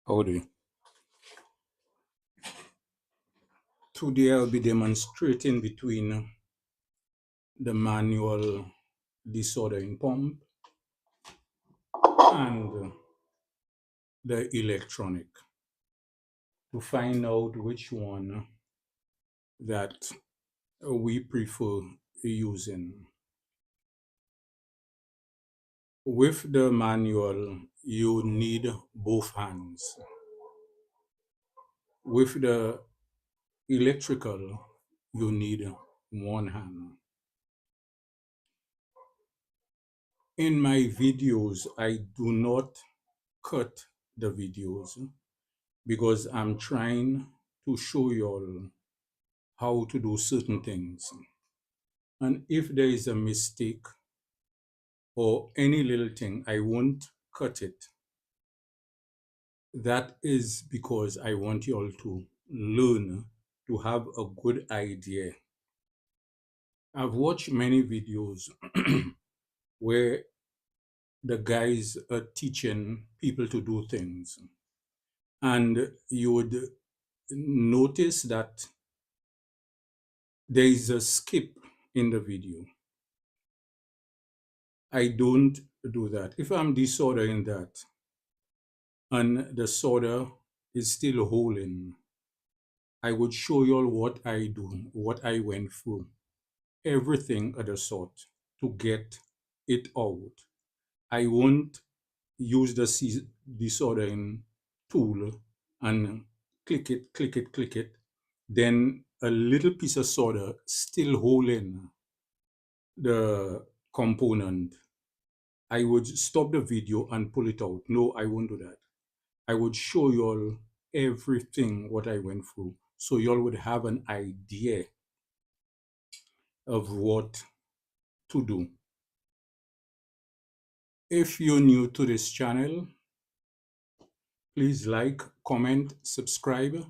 Howdy. Today I'll be demonstrating between the manual desoldering pump and the electronic to find out which one that we prefer using. With the manual, you need both hands. With the electrical, you need one hand. In my videos, I do not cut the videos because I'm trying to show you all how to do certain things. And if there is a mistake or any little thing, I won't cut it. That is because I want you all to learn to have a good idea. I've watched many videos where the guys are teaching people to do things. And you would notice that there is a skip in the video. I don't do that. If I'm desoldering that and the solder is still holding, I would show you all what I do, what I went through, everything of the sort to get it out. I won't use the desoldering tool and click it, then a little piece of solder still holding the component. I would stop the video and pull it out. No, I won't do that. I would show you all everything what I went through so you all would have an idea of what to do. If you're new to this channel, please like, comment, subscribe,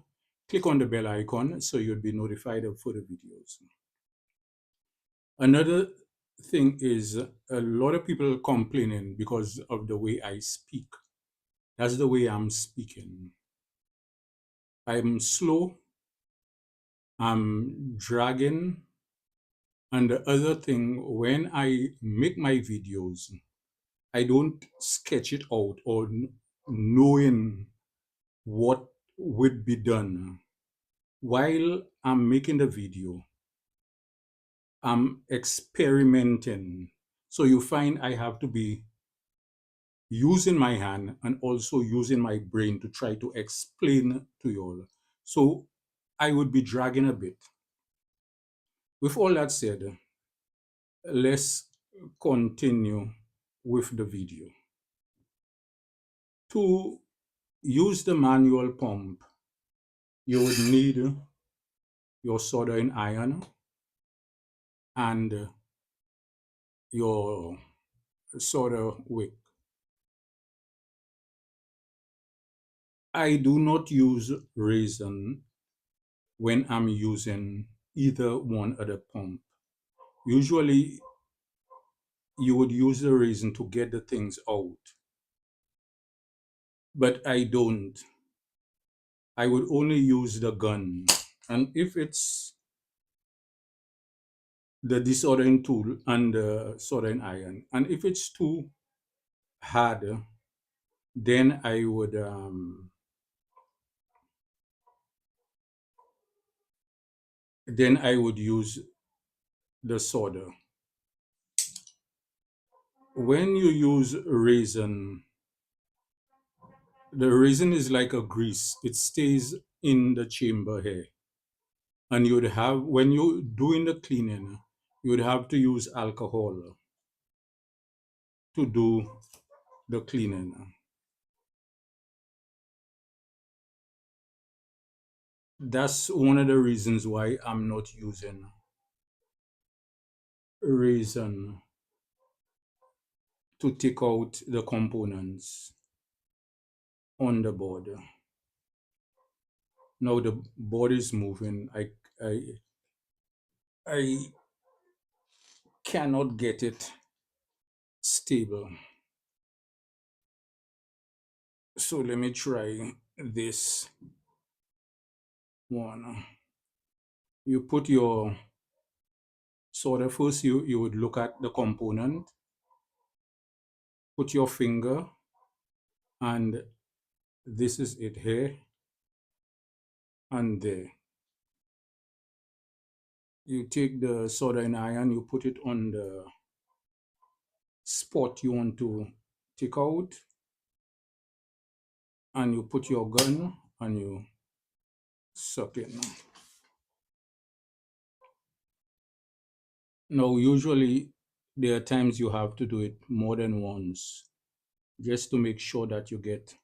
click on the bell icon so you'll be notified of further videos. Another thing is a lot of people complaining because of the way I speak. That's the way I'm speaking. I'm slow, I'm dragging, and the other thing, when I make my videos, I don't sketch it out or knowing what would be done. While I'm making the video, I'm experimenting. So you find I have to be using my hand and also using my brain to try to explain to you all. So I would be dragging a bit. With all that said, let's continue with the video. To use the manual pump, you would need your soldering iron and your solder wick. I do not use resin when I'm using either one of the pump. Usually you would use the resin to get the things out, but I don't. I would only use the gun. And if it's the desoldering tool and the soldering iron, and if it's too hard, then I would use the solder. When you use resin, the resin is like a grease. It stays in the chamber here. And you'd have, when you're doing the cleaning, you'd have to use alcohol to do the cleaning. That's one of the reasons why I'm not using resin to take out the components on the board. Now the board is moving. I cannot get it stable. So let me try this one. You put your solder first, you would look at the component, put your finger, and this is it here and there. You take the soldering iron, you put it on the spot you want to take out, and you put your gun and you suck it. Now, usually there are times you have to do it more than once just to make sure that you get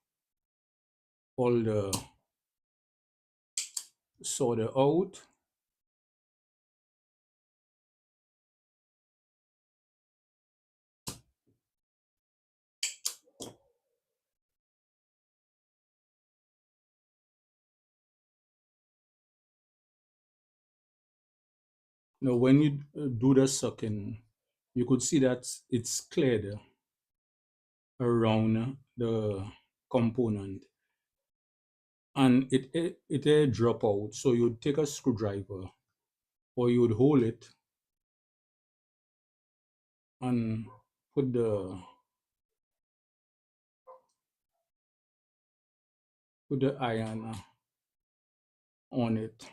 all the solder out. Now, when you do the sucking, you could see that it's cleared around the component and it drop out. So you'd take a screwdriver or you would hold it and put the iron on it.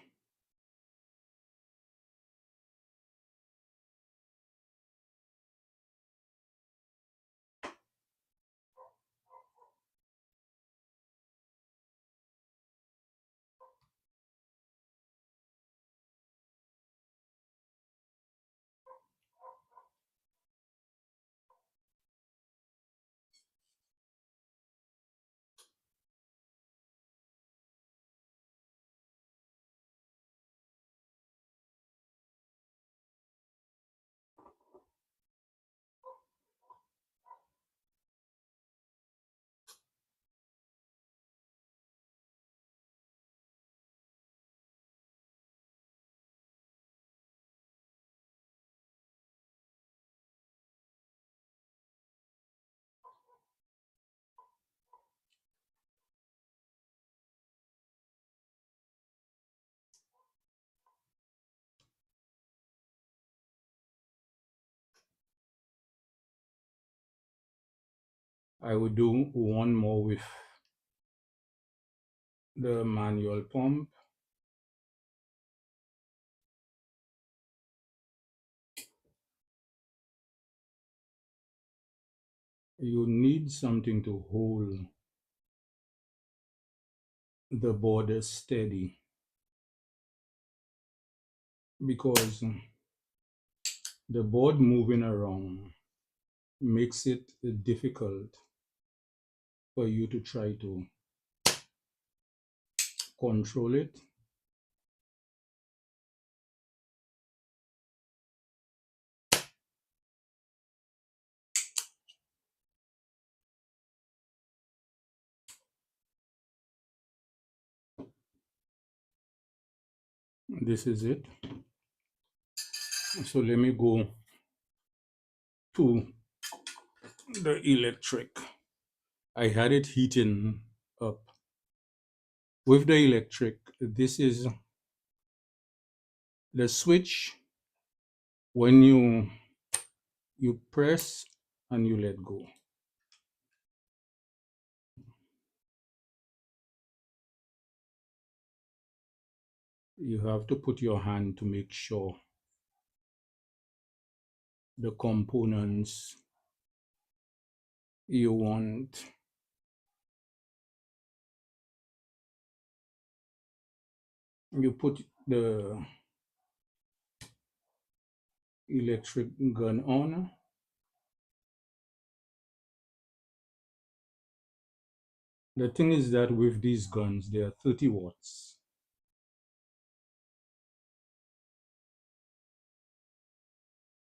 I would do one more with the manual pump. You need something to hold the border steady because the board moving around makes it difficult for you to try to control it. This is it. So let me go to the electric. I had it heating up. With the electric, this is the switch. When you press and you let go. You have to put your hand to make sure the components you want. You put the electric gun on. The thing is that with these guns, they are 30 watts.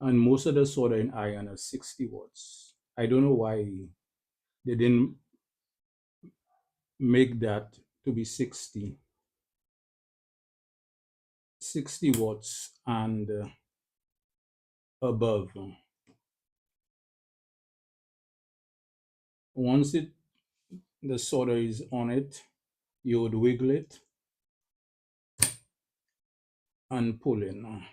And most of the soldering iron are 60 watts. I don't know why they didn't make that to be 60 watts and above. Once the solder is on it, You would wiggle it and pull in.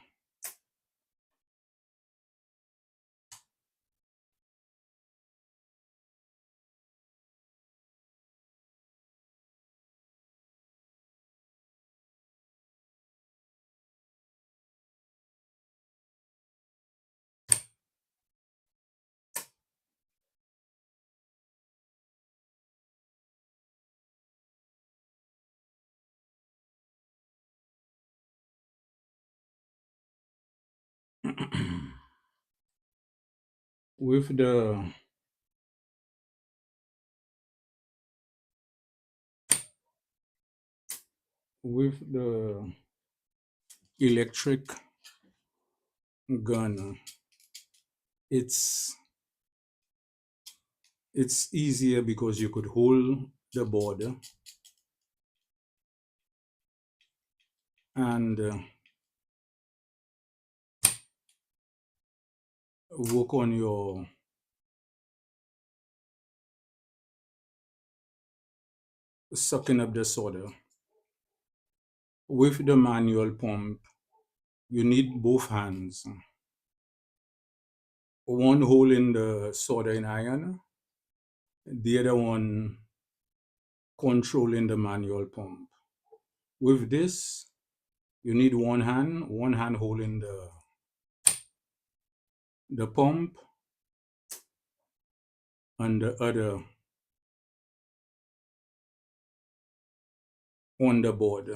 with the with the electric gun, it's it's easier because you could hold the board and work on your sucking up the soda. With the manual pump, you need both hands. One holding the soldering iron, the other one controlling the manual pump. With this, you need one hand holding the pump and the other on the board.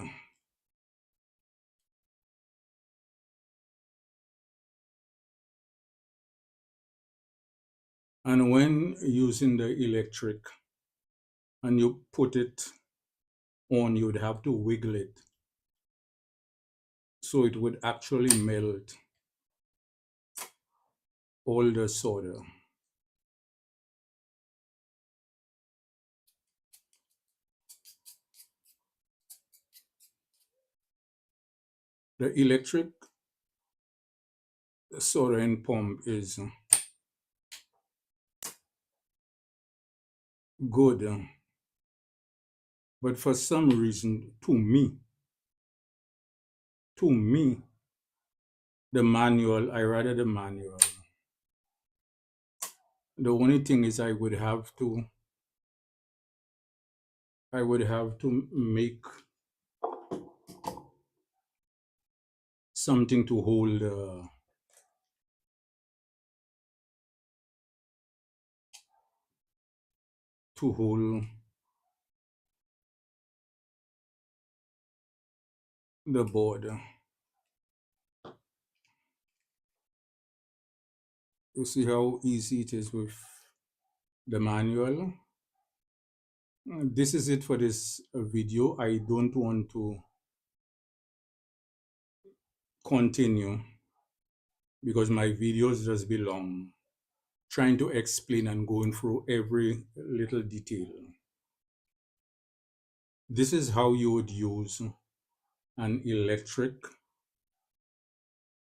And when using the electric and you put it on, you'd have to wiggle it so it would actually melt all the soda. The electric soldering pump is good, but for some reason, to me, the manual, I rather the manual. The only thing is I would have to make something to hold the board. You see how easy it is with the manual. This is it for this video. I don't want to continue because my videos just be long, trying to explain and going through every little detail. This is how you would use an electric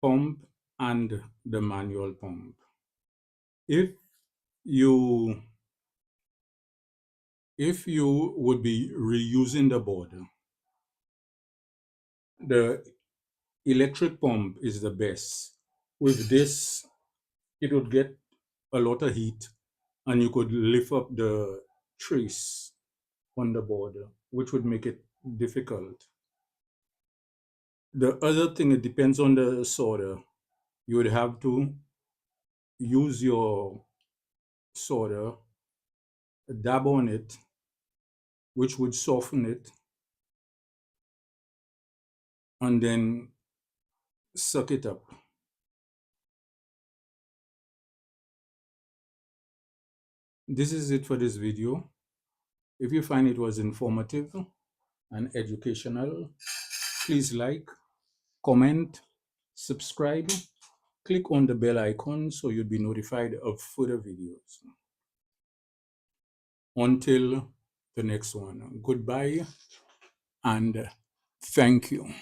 pump and the manual pump. If you if you would be reusing the board, the electric pump is the best. With this, it would get a lot of heat and you could lift up the trace on the board, which would make it difficult. The other thing, it depends on the solder. You would have to use your solder, dab on it, which would soften it, and then suck it up. This is it for this video. If you find it was informative and educational, please like, comment, subscribe, click on the bell icon so you'll be notified of further videos. Until the next one, goodbye and thank you.